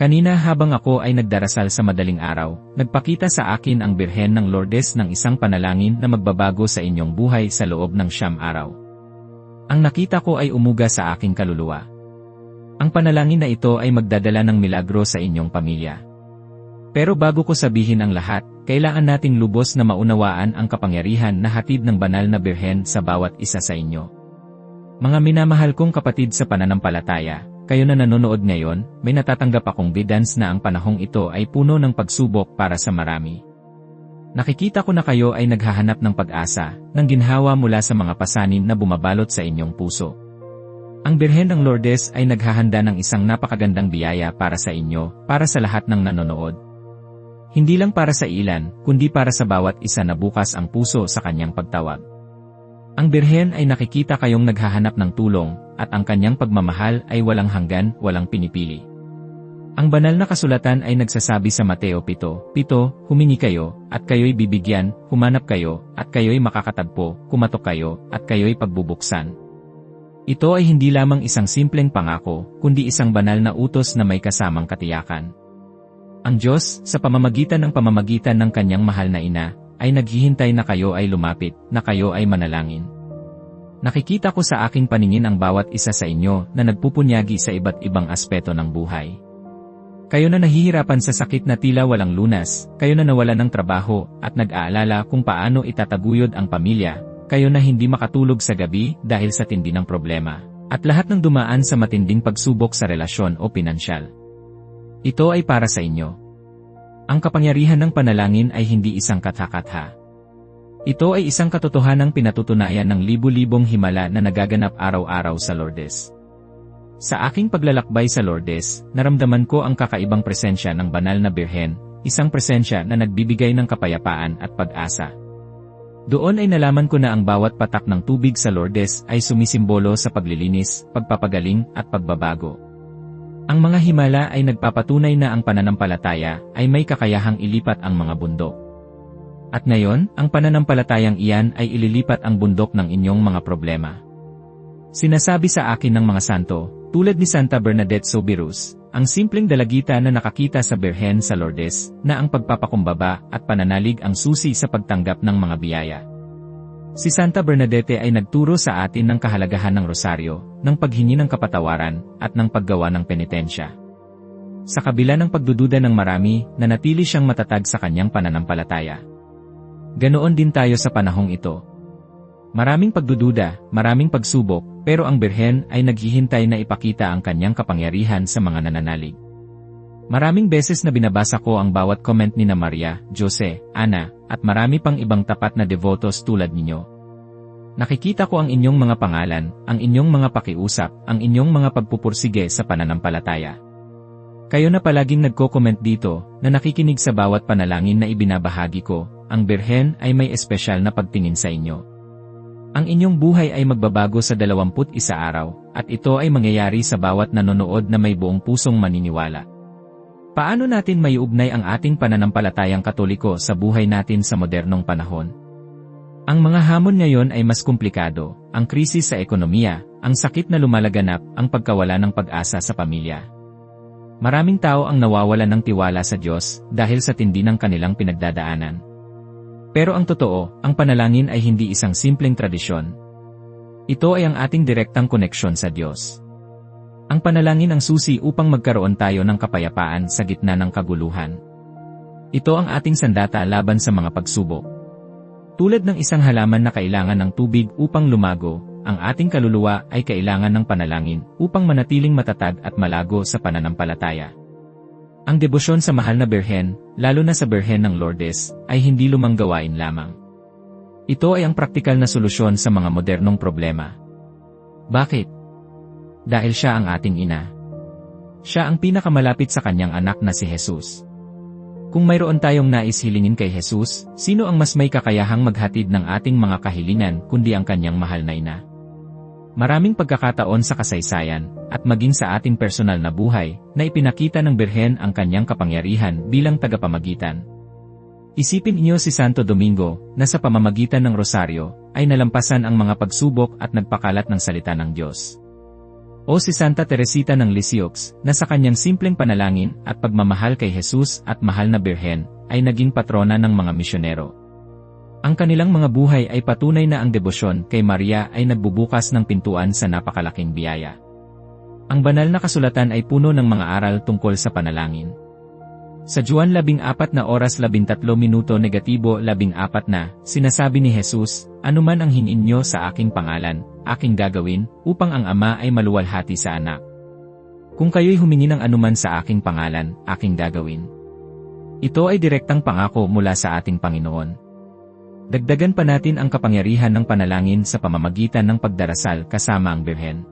Kanina habang ako ay nagdarasal sa madaling araw, nagpakita sa akin ang Birhen ng Lourdes ng isang panalangin na magbabago sa inyong buhay sa loob ng 9 araw. Ang nakita ko ay umuga sa aking kaluluwa. Ang panalangin na ito ay magdadala ng milagro sa inyong pamilya. Pero bago ko sabihin ang lahat, kailangan nating lubos na maunawaan ang kapangyarihan na hatid ng banal na Birhen sa bawat isa sa inyo. Mga minamahal kong kapatid sa pananampalataya, kayo na nanonood ngayon, may natatanggap akong bidans na ang panahong ito ay puno ng pagsubok para sa marami. Nakikita ko na kayo ay naghahanap ng pag-asa, ng ginhawa mula sa mga pasanin na bumabalot sa inyong puso. Ang Birhen ng Lourdes ay naghahanda ng isang napakagandang biyaya para sa inyo, para sa lahat ng nanonood. Hindi lang para sa ilan, kundi para sa bawat isa na bukas ang puso sa kanyang pagtawag. Ang Birhen ay nakikita kayong naghahanap ng tulong, at ang kanyang pagmamahal ay walang hanggan, walang pinipili. Ang banal na kasulatan ay nagsasabi sa Mateo 7:7, humingi kayo, at kayo'y bibigyan, humanap kayo, at kayo'y makakatagpo, kumatok kayo, at kayo'y pagbubuksan. Ito ay hindi lamang isang simpleng pangako, kundi isang banal na utos na may kasamang katiyakan. Ang Diyos, sa pamamagitan ng kanyang mahal na ina, ay naghihintay na kayo ay lumapit, na kayo ay manalangin. Nakikita ko sa aking paningin ang bawat isa sa inyo na nagpupunyagi sa iba't ibang aspeto ng buhay. Kayo na nahihirapan sa sakit na tila walang lunas, kayo na nawalan ng trabaho, at nag-aalala kung paano itataguyod ang pamilya, kayo na hindi makatulog sa gabi dahil sa tindi ng problema, at lahat ng dumaan sa matinding pagsubok sa relasyon o pinansyal. Ito ay para sa inyo. Ang kapangyarihan ng panalangin ay hindi isang katha-katha. Ito ay isang katotohanang pinatutunayan ng libu-libong himala na nagaganap araw-araw sa Lourdes. Sa aking paglalakbay sa Lourdes, naramdaman ko ang kakaibang presensya ng banal na Birhen, isang presensya na nagbibigay ng kapayapaan at pag-asa. Doon ay nalaman ko na ang bawat patak ng tubig sa Lourdes ay sumisimbolo sa paglilinis, pagpapagaling, at pagbabago. Ang mga himala ay nagpapatunay na ang pananampalataya ay may kakayahang ilipat ang mga bundok. At ngayon, ang pananampalatayang iyan ay ililipat ang bundok ng inyong mga problema. Sinasabi sa akin ng mga santo, tulad ni Santa Bernadette Soubirous, ang simpleng dalagita na nakakita sa Birhen sa Lourdes, na ang pagpapakumbaba at pananalig ang susi sa pagtanggap ng mga biyaya. Si Santa Bernadette ay nagturo sa atin ng kahalagahan ng rosaryo, ng paghingi ng kapatawaran, at ng paggawa ng penitensya. Sa kabila ng pagdududa ng marami, nanatili siyang matatag sa kanyang pananampalataya. Ganoon din tayo sa panahong ito. Maraming pagdududa, maraming pagsubok, pero ang Birhen ay naghihintay na ipakita ang kanyang kapangyarihan sa mga nananalig. Maraming beses na binabasa ko ang bawat comment ni Maria, Jose, Ana, at marami pang ibang tapat na devotos tulad ninyo. Nakikita ko ang inyong mga pangalan, ang inyong mga pakiusap, ang inyong mga pagpupursige sa pananampalataya. Kayo na palaging nagko-comment dito, na nakikinig sa bawat panalangin na ibinabahagi ko, ang Birhen ay may espesyal na pagtingin sa inyo. Ang inyong buhay ay magbabago sa 21 araw, at ito ay mangyayari sa bawat nanonood na may buong pusong maniniwala. Paano natin maiugnay ang ating pananampalatayang Katoliko sa buhay natin sa modernong panahon? Ang mga hamon ngayon ay mas komplikado, ang krisis sa ekonomiya, ang sakit na lumalaganap, ang pagkawala ng pag-asa sa pamilya. Maraming tao ang nawawalan ng tiwala sa Diyos dahil sa tindi ng kanilang pinagdadaanan. Pero ang totoo, ang panalangin ay hindi isang simpleng tradisyon. Ito ay ang ating direktang koneksyon sa Diyos. Ang panalangin ang susi upang magkaroon tayo ng kapayapaan sa gitna ng kaguluhan. Ito ang ating sandata laban sa mga pagsubok. Tulad ng isang halaman na kailangan ng tubig upang lumago, ang ating kaluluwa ay kailangan ng panalangin upang manatiling matatag at malago sa pananampalataya. Ang debosyon sa mahal na Birhen, lalo na sa Birhen ng Lourdes, ay hindi lumang gawain lamang. Ito ay ang praktikal na solusyon sa mga modernong problema. Bakit? Dahil siya ang ating ina. Siya ang pinakamalapit sa kanyang anak na si Jesus. Kung mayroon tayong nais hilingin kay Jesus, sino ang mas may kakayahang maghatid ng ating mga kahilingan kundi ang kanyang mahal na ina? Maraming pagkakataon sa kasaysayan, at maging sa ating personal na buhay, na ipinakita ng Birhen ang kanyang kapangyarihan bilang tagapamagitan. Isipin niyo si Santo Domingo, na sa pamamagitan ng rosaryo, ay nalampasan ang mga pagsubok at nagpakalat ng salita ng Diyos. O si Santa Teresita ng Lisieux, na sa kanyang simpleng panalangin at pagmamahal kay Jesus at mahal na Birhen, ay naging patrona ng mga misyonero. Ang kanilang mga buhay ay patunay na ang debosyon kay Maria ay nagbubukas ng pintuan sa napakalaking biyaya. Ang banal na kasulatan ay puno ng mga aral tungkol sa panalangin. Sa Juan 14:13 na, sinasabi ni Jesus, "Anuman ang hingin nyo sa aking pangalan, aking gagawin, upang ang Ama ay maluwalhati sa Anak. Kung kayo'y humingi ng anuman sa aking pangalan, aking gagawin." Ito ay direktang pangako mula sa ating Panginoon. Dagdagan pa natin ang kapangyarihan ng panalangin sa pamamagitan ng pagdarasal kasama ang Birhen.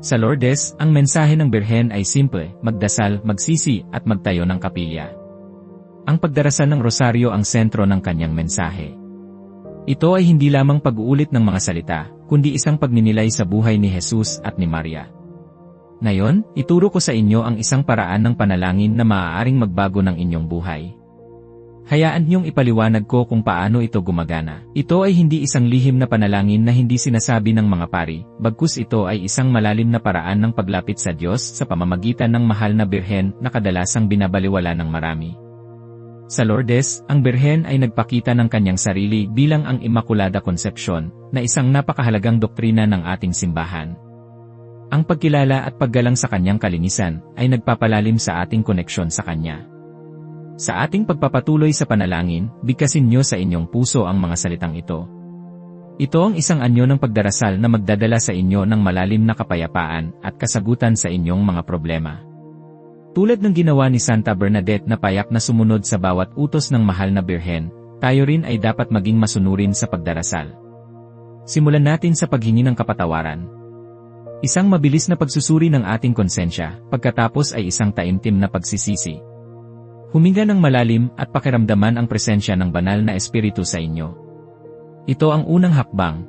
Sa Lourdes, ang mensahe ng Birhen ay simple: magdasal, magsisi, at magtayo ng kapilya. Ang pagdarasal ng rosaryo ang sentro ng kanyang mensahe. Ito ay hindi lamang pag-uulit ng mga salita, kundi isang pagninilay sa buhay ni Jesus at ni Maria. Ngayon, ituro ko sa inyo ang isang paraan ng panalangin na maaaring magbago ng inyong buhay. Hayaan niyong ipaliwanag ko kung paano ito gumagana. Ito ay hindi isang lihim na panalangin na hindi sinasabi ng mga pari, bagkus ito ay isang malalim na paraan ng paglapit sa Diyos sa pamamagitan ng mahal na Birhen na kadalasang binabaliwala ng marami. Sa Lourdes, ang Birhen ay nagpakita ng kanyang sarili bilang ang Immaculada Concepcion, na isang napakahalagang doktrina ng ating simbahan. Ang pagkilala at paggalang sa kanyang kalinisan ay nagpapalalim sa ating koneksyon sa kanya. Sa ating pagpapatuloy sa panalangin, bigkasin niyo sa inyong puso ang mga salitang ito. Ito ang isang anyo ng pagdarasal na magdadala sa inyo ng malalim na kapayapaan at kasagutan sa inyong mga problema. Tulad ng ginawa ni Santa Bernadette na payak na sumunod sa bawat utos ng mahal na Birhen, tayo rin ay dapat maging masunurin sa pagdarasal. Simulan natin sa paghingi ng kapatawaran. Isang mabilis na pagsusuri ng ating konsensya, pagkatapos ay isang taimtim na pagsisisi. Huminga ng malalim at pakiramdaman ang presensya ng banal na espiritu sa inyo. Ito ang unang hakbang.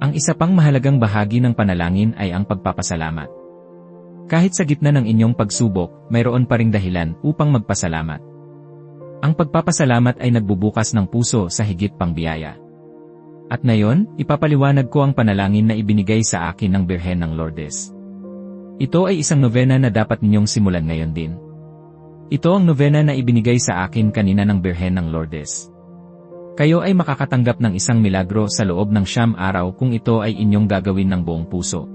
Ang isa pang mahalagang bahagi ng panalangin ay ang pagpapasalamat. Kahit sa gitna ng inyong pagsubok, mayroon pa ring dahilan upang magpasalamat. Ang pagpapasalamat ay nagbubukas ng puso sa higit pang biyaya. At ngayon, ipapaliwanag ko ang panalangin na ibinigay sa akin ng Birhen ng Lourdes. Ito ay isang nobena na dapat ninyong simulan ngayon din. Ito ang nobena na ibinigay sa akin kanina ng Birhen ng Lourdes. Kayo ay makakatanggap ng isang milagro sa loob ng 9 araw kung ito ay inyong gagawin ng buong puso.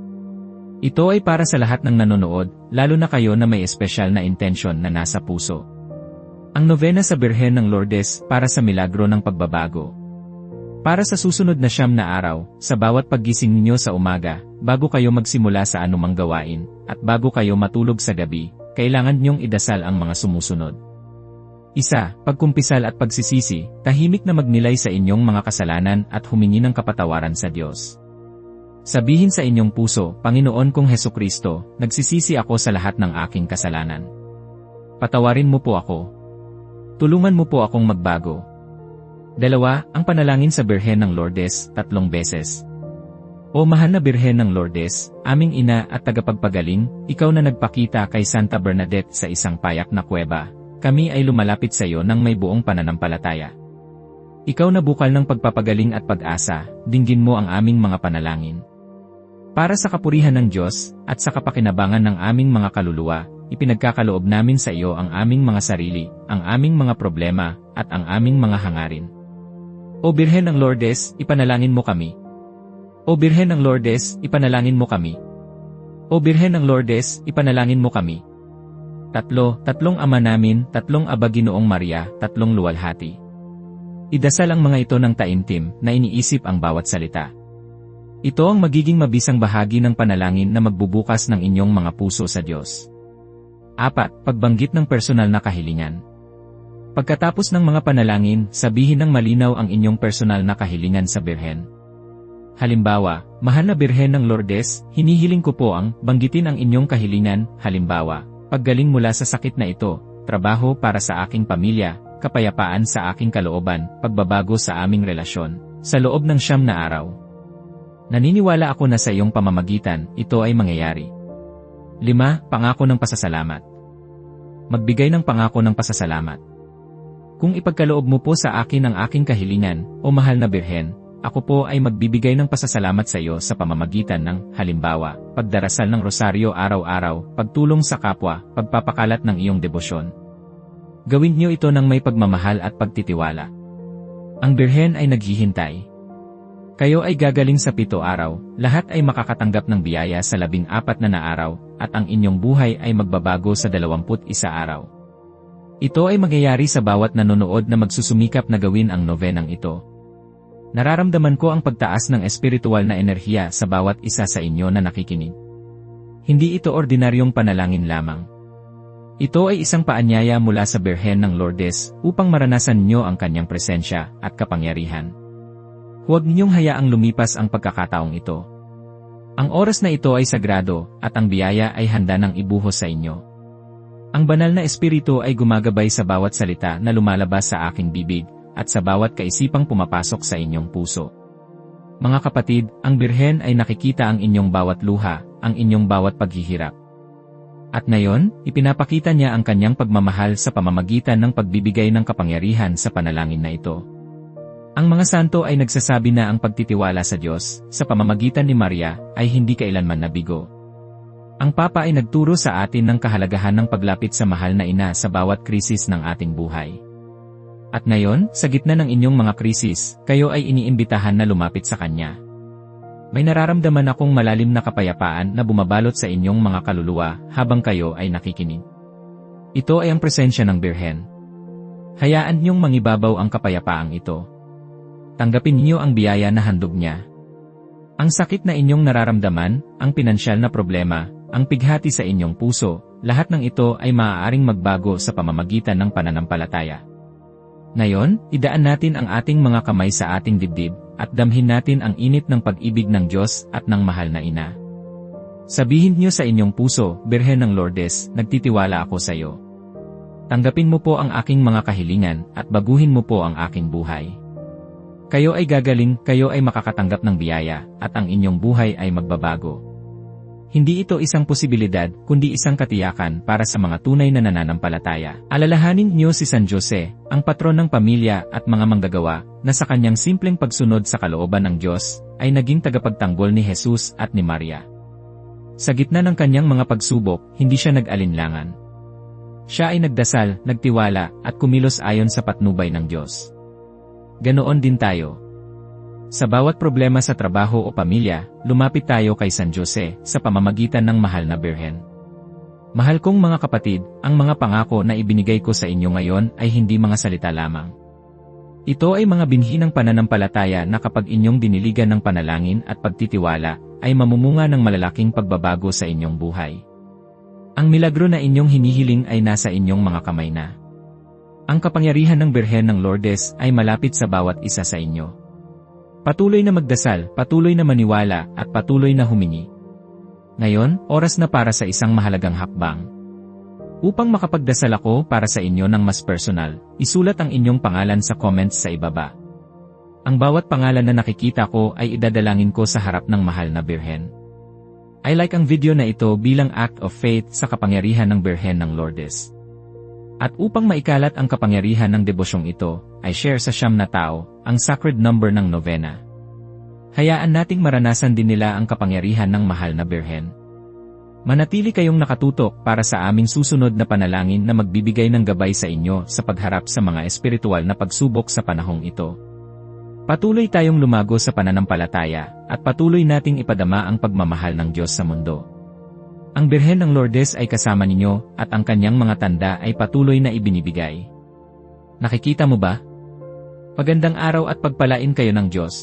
Ito ay para sa lahat ng nanonood, lalo na kayo na may espesyal na intensyon na nasa puso. Ang nobena sa Birhen ng Lourdes para sa milagro ng pagbabago. Para sa susunod na 9 na araw, sa bawat paggising ninyo sa umaga, bago kayo magsimula sa anumang gawain, at bago kayo matulog sa gabi, kailangan niyong idasal ang mga sumusunod. 1. Pagkumpisal at pagsisisi, tahimik na magnilay sa inyong mga kasalanan at humingi ng kapatawaran sa Diyos. Sabihin sa inyong puso, "Panginoon kong Hesukristo, nagsisisi ako sa lahat ng aking kasalanan. Patawarin mo po ako. Tulungan mo po akong magbago." 2. Ang panalangin sa Birhen ng Lourdes, 3 beses. O mahal na Birhen ng Lourdes, aming ina at tagapagpagaling, ikaw na nagpakita kay Santa Bernadette sa isang payak na kuweba, kami ay lumalapit sa iyo ng may buong pananampalataya. Ikaw na bukal ng pagpapagaling at pag-asa, dinggin mo ang aming mga panalangin. Para sa kapurihan ng Diyos, at sa kapakinabangan ng aming mga kaluluwa, ipinagkakaloob namin sa iyo ang aming mga sarili, ang aming mga problema, at ang aming mga hangarin. O Birhen ng Lourdes, ipanalangin mo kami. O Birhen ng Lourdes, ipanalangin mo kami. O Birhen ng Lourdes, ipanalangin mo kami. 3. Tatlong Ama namin, 3 Aba Ginoong Maria, 3 luwalhati. Idasal ang mga ito ng taimtim na iniisip ang bawat salita. Ito ang magiging mabisang bahagi ng panalangin na magbubukas ng inyong mga puso sa Diyos. 4. Pagbanggit ng personal na kahilingan. Pagkatapos ng mga panalangin, sabihin ng malinaw ang inyong personal na kahilingan sa Birhen. Halimbawa, mahal na Birhen ng Lourdes, hinihiling ko po ang banggitin ang inyong kahilingan, halimbawa, paggaling mula sa sakit na ito, trabaho para sa aking pamilya, kapayapaan sa aking kalooban, pagbabago sa aming relasyon, sa loob ng 9 na araw. Naniniwala ako na sa iyong pamamagitan, ito ay mangyayari. 5. Pangako ng pasasalamat. Magbigay ng pangako ng pasasalamat. Kung ipagkaloob mo po sa akin ang aking kahilingan, o mahal na Birhen, ako po ay magbibigay ng pasasalamat sa iyo sa pamamagitan ng, halimbawa, pagdarasal ng rosaryo araw-araw, pagtulong sa kapwa, pagpapakalat ng iyong debosyon. Gawin niyo ito ng may pagmamahal at pagtitiwala. Ang Birhen ay naghihintay. Kayo ay gagaling sa 7 araw, lahat ay makakatanggap ng biyaya sa 14 na araw, at ang inyong buhay ay magbabago sa 21 araw. Ito ay mangyayari sa bawat nanonood na magsusumikap na gawin ang novenang ito. Nararamdaman ko ang pagtaas ng espiritual na enerhiya sa bawat isa sa inyo na nakikinig. Hindi ito ordinaryong panalangin lamang. Ito ay isang paanyaya mula sa Birhen ng Lourdes upang maranasan niyo ang kanyang presensya at kapangyarihan. Huwag ninyong hayaang lumipas ang pagkakataong ito. Ang oras na ito ay sagrado at ang biyaya ay handa ng ibuhos sa inyo. Ang banal na espiritu ay gumagabay sa bawat salita na lumalabas sa aking bibig, at sa bawat kaisipang pumapasok sa inyong puso. Mga kapatid, ang Birhen ay nakikita ang inyong bawat luha, ang inyong bawat paghihirap. At ngayon, ipinapakita niya ang kanyang pagmamahal sa pamamagitan ng pagbibigay ng kapangyarihan sa panalangin na ito. Ang mga santo ay nagsasabi na ang pagtitiwala sa Diyos, sa pamamagitan ni Maria, ay hindi kailanman nabigo. Ang Papa ay nagturo sa atin ng kahalagahan ng paglapit sa mahal na ina sa bawat krisis ng ating buhay. At ngayon, sa gitna ng inyong mga krisis, kayo ay iniimbitahan na lumapit sa Kanya. May nararamdaman akong malalim na kapayapaan na bumabalot sa inyong mga kaluluwa habang kayo ay nakikinig. Ito ay ang presensya ng Birhen. Hayaan niyong mangibabaw ang kapayapaang ito. Tanggapin niyo ang biyaya na handog niya. Ang sakit na inyong nararamdaman, ang pinansyal na problema, ang pighati sa inyong puso, lahat ng ito ay maaaring magbago sa pamamagitan ng pananampalataya. Ngayon, idaan natin ang ating mga kamay sa ating dibdib, at damhin natin ang init ng pag-ibig ng Diyos at ng mahal na ina. Sabihin niyo sa inyong puso, Birhen ng Lourdes, nagtitiwala ako sa iyo. Tanggapin mo po ang aking mga kahilingan, at baguhin mo po ang aking buhay. Kayo ay gagaling, kayo ay makakatanggap ng biyaya, at ang inyong buhay ay magbabago. Hindi ito isang posibilidad, kundi isang katiyakan para sa mga tunay na nananampalataya. Alalahanin niyo si San Jose, ang patron ng pamilya at mga manggagawa, na sa kanyang simpleng pagsunod sa kalooban ng Diyos, ay naging tagapagtanggol ni Jesus at ni Maria. Sa gitna ng kanyang mga pagsubok, hindi siya nag-alinlangan. Siya ay nagdasal, nagtiwala, at kumilos ayon sa patnubay ng Diyos. Ganoon din tayo. Sa bawat problema sa trabaho o pamilya, lumapit tayo kay San Jose sa pamamagitan ng mahal na Birhen. Mahal kong mga kapatid, ang mga pangako na ibinigay ko sa inyo ngayon ay hindi mga salita lamang. Ito ay mga binhi ng pananampalataya na kapag inyong diniligan ng panalangin at pagtitiwala, ay mamumunga ng malalaking pagbabago sa inyong buhay. Ang milagro na inyong hinihiling ay nasa inyong mga kamay na. Ang kapangyarihan ng Birhen ng Lourdes ay malapit sa bawat isa sa inyo. Patuloy na magdasal, patuloy na maniwala, at patuloy na humingi. Ngayon, oras na para sa isang mahalagang hakbang. Upang makapagdasal ako para sa inyo ng mas personal, isulat ang inyong pangalan sa comments sa ibaba. Ang bawat pangalan na nakikita ko ay idadalangin ko sa harap ng mahal na Birhen. I like ang video na ito bilang act of faith sa kapangyarihan ng Birhen ng Lourdes. At upang maikalat ang kapangyarihan ng debosyong ito, ay share sa 9 na tao, ang sacred number ng novena. Hayaan nating maranasan din nila ang kapangyarihan ng mahal na Birhen. Manatili kayong nakatutok para sa aming susunod na panalangin na magbibigay ng gabay sa inyo sa pagharap sa mga espiritual na pagsubok sa panahong ito. Patuloy tayong lumago sa pananampalataya, at patuloy nating ipadama ang pagmamahal ng Diyos sa mundo. Ang Birhen ng Lourdes ay kasama ninyo, at ang kanyang mga tanda ay patuloy na ibinibigay. Nakikita mo ba? Pagandang araw at pagpalain kayo ng Diyos.